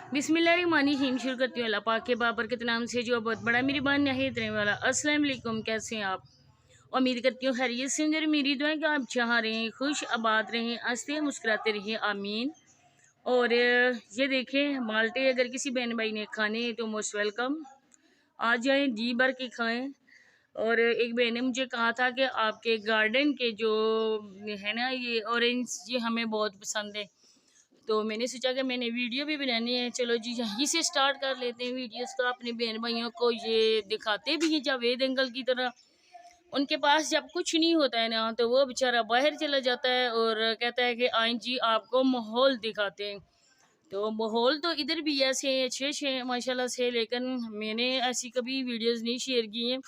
बिस्मिल्लाहिर्रहमानिर्रहीम। शुरू करती हूँ अल्लाह पाक के बाबर के नाम से जो बहुत बड़ा मेरी बान नहायत रहने वाला। अस्सलाम वालेकुम, कैसे हैं आप? उम्मीद करती हूँ खैरियत से होंगे। मेरी दुआ है कि आप जहाँ रहें खुश आबाद रहें, हंसते मुस्कुराते रहें, आमीन। और ये देखें माल्टे अगर किसी बहन भाई ने खाने हैं तो मोस्ट वेलकम, आ जाएँ, जी भर के खाएँ। और एक बहन ने मुझे कहा था कि आपके गार्डन के जो है ना ये ऑरेंज, ये हमें बहुत पसंद है, तो मैंने सोचा कि मैंने वीडियो भी बनानी है। चलो जी यहीं से स्टार्ट कर लेते हैं वीडियोस को। अपने बहन भाइयों को ये दिखाते भी हैं जावेद अंकल की तरह। उनके पास जब कुछ नहीं होता है ना तो वो बेचारा बाहर चला जाता है और कहता है कि आइन जी आपको माहौल दिखाते हैं। तो माहौल तो इधर भी ऐसे अच्छे अच्छे हैं माशाल्लाह से, लेकिन मैंने ऐसी कभी वीडियोस नहीं शेयर की हैं।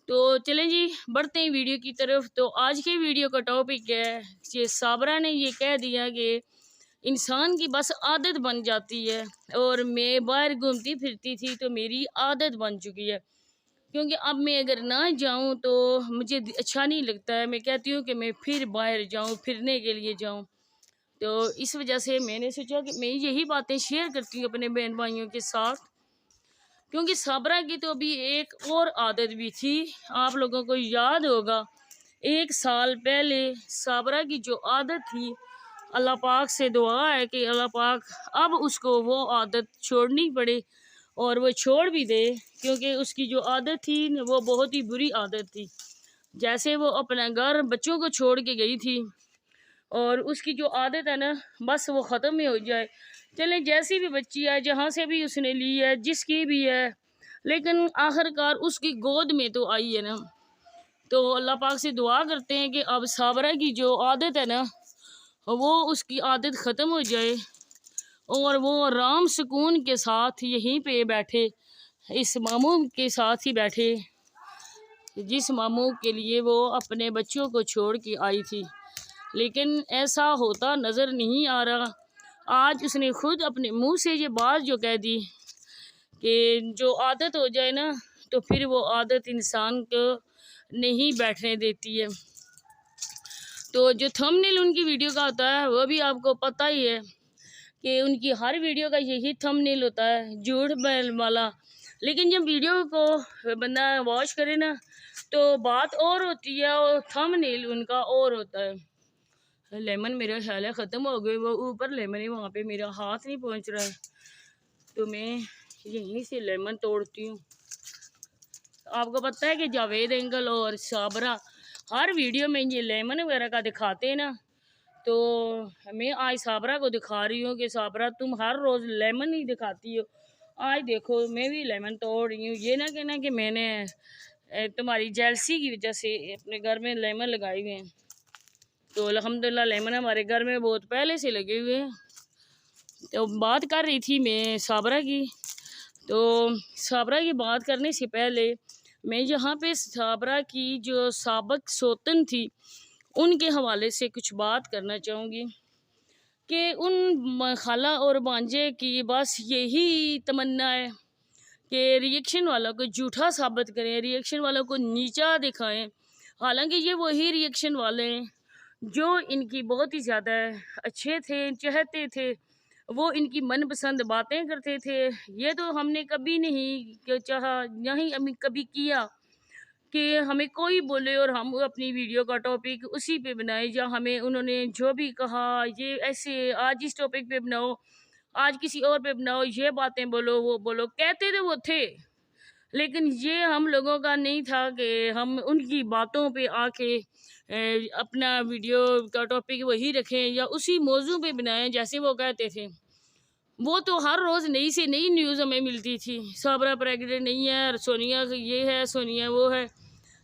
तो चलें जी बढ़ते हैं वीडियो की तरफ। तो आज के वीडियो का टॉपिक है कि साबरा ने ये कह दिया कि इंसान की बस आदत बन जाती है। और मैं बाहर घूमती फिरती थी तो मेरी आदत बन चुकी है, क्योंकि अब मैं अगर ना जाऊं तो मुझे अच्छा नहीं लगता है। मैं कहती हूँ कि मैं फिर बाहर जाऊं, फिरने के लिए जाऊं। तो इस वजह से मैंने सोचा कि मैं यही बातें शेयर करती हूँ अपने बहन भाइयों के साथ, क्योंकि साबरा की तो अभी एक और आदत भी थी। आप लोगों को याद होगा 1 साल पहले साबरा की जो आदत थी, अल्लाह पाक से दुआ है कि अल्लाह पाक अब उसको वो आदत छोड़नी पड़े और वो छोड़ भी दे, क्योंकि उसकी जो आदत थी वो बहुत ही बुरी आदत थी। जैसे वो अपना घर बच्चों को छोड़ के गई थी और उसकी जो आदत है ना बस वो ख़त्म ही हो जाए। चले जैसी भी बच्ची है, जहाँ से भी उसने ली है, जिसकी भी है, लेकिन आखिरकार उसकी गोद में तो आई है ना। तो अल्लाह पाक से दुआ करते हैं कि अब साबरा की जो आदत है ना वो उसकी आदत ख़त्म हो जाए और वो आराम सुकून के साथ यहीं पे बैठे, इस मामू के साथ ही बैठे जिस मामू के लिए वो अपने बच्चों को छोड़ के आई थी। लेकिन ऐसा होता नज़र नहीं आ रहा। आज उसने खुद अपने मुंह से ये बात जो कह दी कि जो आदत हो जाए ना तो फिर वो आदत इंसान को नहीं बैठने देती है। तो जो थंबनेल उनकी वीडियो का होता है वो भी आपको पता ही है कि उनकी हर वीडियो का यही थंबनेल होता है, झूठ वाला। लेकिन जब वीडियो को बंदा वॉच करे ना तो बात और होती है और थंबनेल उनका और होता है। लेमन मेरा ख्याल है ख़त्म हो गए, वो ऊपर लेमन है, वहाँ पे मेरा हाथ नहीं पहुँच रहा है, तो मैं यहीं से लेमन तोड़ती हूँ। आपको पता है कि जावेद अंकल और साबरा हर वीडियो में ये लेमन वगैरह का दिखाते हैं ना, तो मैं आज साबरा को दिखा रही हूँ कि साबरा तुम हर रोज़ लेमन ही दिखाती हो, आज देखो मैं भी लेमन तोड़ रही हूँ। ये ना कहना कि मैंने तुम्हारी जेलसी की वजह से अपने घर में लेमन लगाए हुए हैं। तो अल्हम्दुलिल्लाह लेमन हमारे घर में बहुत पहले से लगे हुए हैं। तो बात कर रही थी मैं साबरा की। तो साबरा की बात करने से पहले मैं यहाँ पे साबरा की जो साबिक सौतन थी उनके हवाले से कुछ बात करना चाहूँगी कि उन खाला और भांजे की बस यही तमन्ना है कि रिएक्शन वालों को झूठा साबित करें, रिएक्शन वालों को नीचा दिखाएं। हालांकि ये वही रिएक्शन वाले हैं जो इनकी बहुत ही ज़्यादा अच्छे थे, चाहते थे, वो इनकी मनपसंद बातें करते थे। ये तो हमने कभी नहीं चाहा, नहीं हमें कभी किया कि हमें कोई बोले और हम अपनी वीडियो का टॉपिक उसी पे बनाए, या हमें उन्होंने जो भी कहा ये ऐसे आज इस टॉपिक पे बनाओ, आज किसी और पे बनाओ, ये बातें बोलो वो बोलो, कहते तो वो थे। लेकिन ये हम लोगों का नहीं था कि हम उनकी बातों पे आके अपना वीडियो का टॉपिक वही रखें या उसी मौजू पे बनाएं जैसे वो कहते थे। वो तो हर रोज़ नई से नई न्यूज़ हमें मिलती थी, साबरा प्रेग्नेंट नहीं है, सोनिया ये है, सोनिया वो है,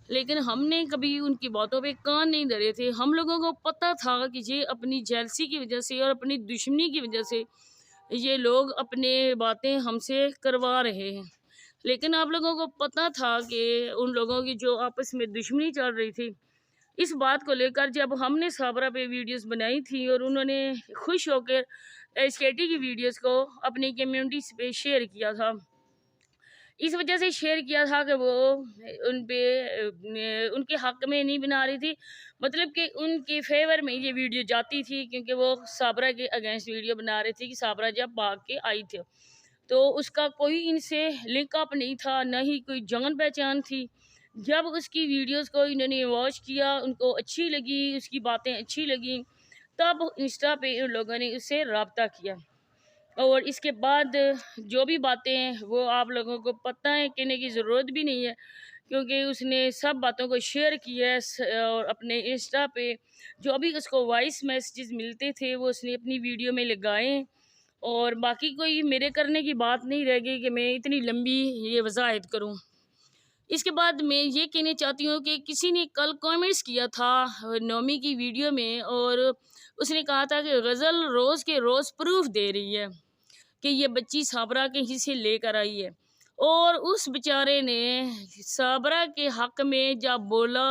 लेकिन हमने कभी उनकी बातों पे कान नहीं धरे थे। हम लोगों को पता था कि ये अपनी जेलसी की वजह से और अपनी दुश्मनी की वजह से ये लोग अपने बातें हमसे करवा रहे हैं। लेकिन आप लोगों को पता था कि उन लोगों की जो आपस में दुश्मनी चल रही थी, इस बात को लेकर जब हमने साबरा पे वीडियोस बनाई थी और उन्होंने खुश होकर स्केटी की वीडियोस को अपनी कम्युनिटी पे शेयर किया था इस वजह से शेयर किया था कि वो उन पे उनके हक़ में नहीं बना रही थी, मतलब कि उनके फेवर में ये वीडियो जाती थी, क्योंकि वो साबरा के अगेंस्ट वीडियो बना रही थी कि साबरा जब भाग के आई थी तो उसका कोई इनसे लिंक अप नहीं था, ना ही कोई जान पहचान थी। जब उसकी वीडियोस को इन्होंने वॉच किया, उनको अच्छी लगी, उसकी बातें अच्छी लगी, तब इंस्टा पे उन लोगों ने उससे रब्ता किया। और इसके बाद जो भी बातें हैं वो आप लोगों को पता है, कहने की ज़रूरत भी नहीं है, क्योंकि उसने सब बातों को शेयर किया है और अपने इंस्टा पे जो भी उसको वॉइस मैसेजेस मिलते थे वो उसने अपनी वीडियो में लगाए हैं। और बाकी कोई मेरे करने की बात नहीं रह गई कि मैं इतनी लंबी ये वज़ाहत करूं। इसके बाद मैं ये कहना चाहती हूँ कि किसी ने कल कमेंट्स किया था नौमी की वीडियो में, और उसने कहा था कि गज़ल रोज़ के रोज़ प्रूफ दे रही है कि ये बच्ची साबरा के ही से लेकर आई है। और उस बेचारे ने साबरा के हक़ में जब बोला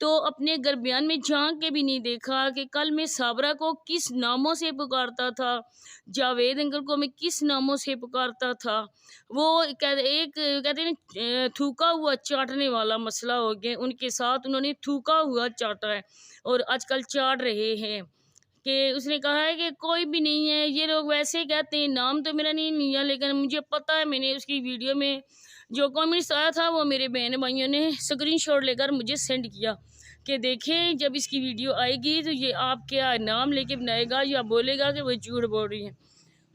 तो अपने घर बयान में झांक के भी नहीं देखा कि कल मैं साबरा को किस नामों से पुकारता था, जावेद अंकल को मैं किस नामों से पुकारता था। वो कहते हैं ना, थूका हुआ चाटने वाला मसला हो गया उनके साथ, उन्होंने थूका हुआ चाटा है और आजकल चाट रहे हैं। कि उसने कहा है कि कोई भी नहीं है, ये लोग वैसे ही कहते हैं, नाम तो मेरा नहीं लिया, लेकिन मुझे पता है, मैंने उसकी वीडियो में जो कमेंट्स आया था वो मेरे बहन भाइयों ने स्क्रीनशॉट लेकर मुझे सेंड किया कि देखें जब इसकी वीडियो आएगी तो ये आपके नाम लेके बनाएगा या बोलेगा कि वो झूठ बोल रही है।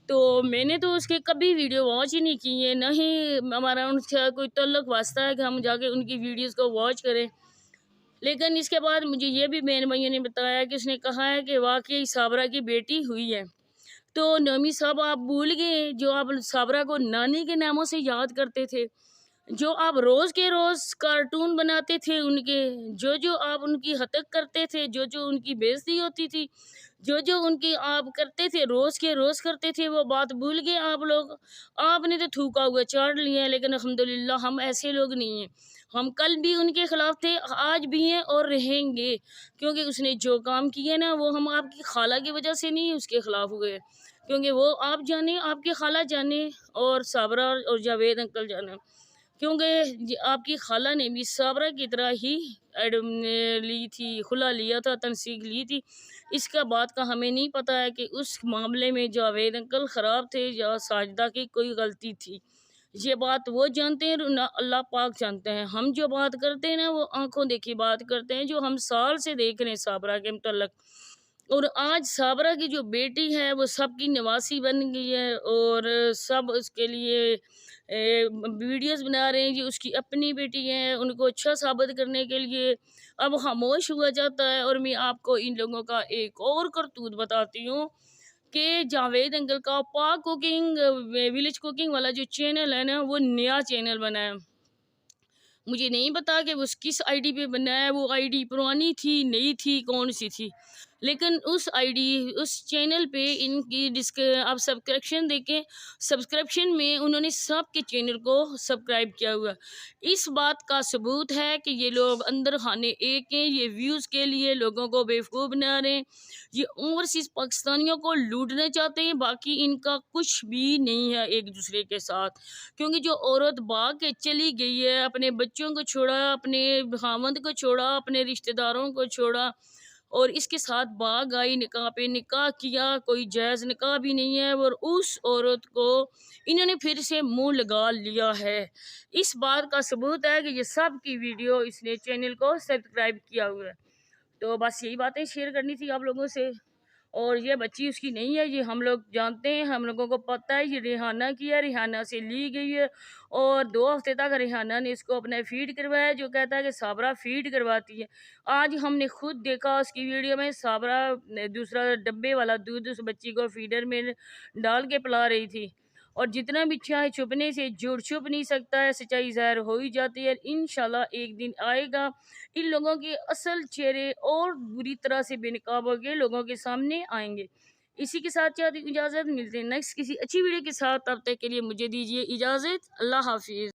तो मैंने तो उसके कभी वीडियो वॉच ही नहीं की है, ना ही हमारा उनसे कोई तल्लुक़ वास्ता है कि हम जाके उनकी वीडियोज़ को वॉच करें। लेकिन इसके बाद मुझे ये भी बहन भाइयों ने बताया कि उसने कहा है कि वाकई साबरा की बेटी हुई है। तो नौमी साहब आप भूल गए जो आप साबरा को नानी के नामों से याद करते थे, जो आप रोज़ के रोज़ कार्टून बनाते थे उनके, जो आप उनकी हतक करते थे, जो उनकी बेइज्जती होती थी, जो उनकी आप करते थे, रोज़ के रोज़ करते थे, वो बात भूल गए आप लोग। आपने तो थूका हुआ चाट लिया है, लेकिन अल्हम्दुलिल्लाह हम ऐसे लोग नहीं हैं। हम कल भी उनके ख़िलाफ़ थे, आज भी हैं और रहेंगे, क्योंकि उसने जो काम किए ना वो हम आपकी खाला की वजह से नहीं उसके ख़िलाफ़ हुए, क्योंकि वो आप जाने, आपकी खाला जाने और साबरा और जावेद अंकल जाने, क्योंकि आपकी खाला ने भी साबरा की तरह ही ली थी, खुला लिया था, तनसीक ली थी। इसका बात का हमें नहीं पता है कि उस मामले में जावेद अंकल ख़राब थे या साजिदा की कोई गलती थी। ये बात वो जानते हैं ना, अल्लाह पाक जानते हैं। हम जो बात करते हैं ना वो आंखों देखी बात करते हैं, जो हम साल से देख रहे हैं साबरा के मुतल्लक। और आज साबरा की जो बेटी है वो सबकी नवासी बन गई है और सब उसके लिए वीडियोस बना रहे हैं जी, उसकी अपनी बेटी है, उनको अच्छा साबित करने के लिए अब खामोश हुआ जाता है। और मैं आपको इन लोगों का एक और करतूत बताती हूँ कि जावेद अंकल का पाक कुकिंग विलेज कुकिंग वाला जो चैनल है ना, वो नया चैनल बना है। मुझे नहीं पता कि वो किस आईडी पे बना है, वो आईडी पुरानी थी, नई थी, कौन सी थी, लेकिन उस आईडी उस चैनल पे इनकी आप सब्सक्रिप्शन देखें, सब्सक्रिप्शन में उन्होंने सबके चैनल को सब्सक्राइब किया हुआ। इस बात का सबूत है कि ये लोग अंदर खाने एक हैं, ये व्यूज़ के लिए लोगों को बेवकूफ़ बना रहे हैं, ये ओवरसीज़ पाकिस्तानियों को लूटना चाहते हैं, बाकी इनका कुछ भी नहीं है एक दूसरे के साथ। क्योंकि जो औरत भाग के चली गई है, अपने बच्चों को छोड़ा, अपने खामंद को छोड़ा, अपने रिश्तेदारों को छोड़ा और इसके साथ भाग आई, निकाह पे निकाह किया, कोई जायज़ निकाह भी नहीं है, और उस औरत को इन्होंने फिर से मुंह लगा लिया है। इस बात का सबूत है कि ये सब की वीडियो इसने चैनल को सब्सक्राइब किया हुआ है। तो बस यही बातें शेयर करनी थी आप लोगों से। और ये बच्ची उसकी नहीं है, ये हम लोग जानते हैं, हम लोगों को पता है, ये रिहाना की है, रिहाना से ली गई है। और 2 हफ्ते तक रिहाना ने इसको अपना फ़ीड करवाया, जो कहता है कि साबरा फ़ीड करवाती है। आज हमने खुद देखा उसकी वीडियो में, साबरा दूसरा डब्बे वाला दूध उस बच्ची को फ़ीडर में डाल के पिला रही थी। और जितना भी चाहे छुपने से झूठ छुप नहीं सकता है, सच्चाई ज़ाहिर हो ही जाती है। इंशाल्लाह एक दिन आएगा, इन लोगों के असल चेहरे और बुरी तरह से बेनकाब होके लोगों के सामने आएंगे। इसी के साथ चाहती हूँ इजाज़त, मिलते हैं नेक्स्ट किसी अच्छी वीडियो के साथ, तब तक के लिए मुझे दीजिए इजाज़त। अल्लाह हाफिज़।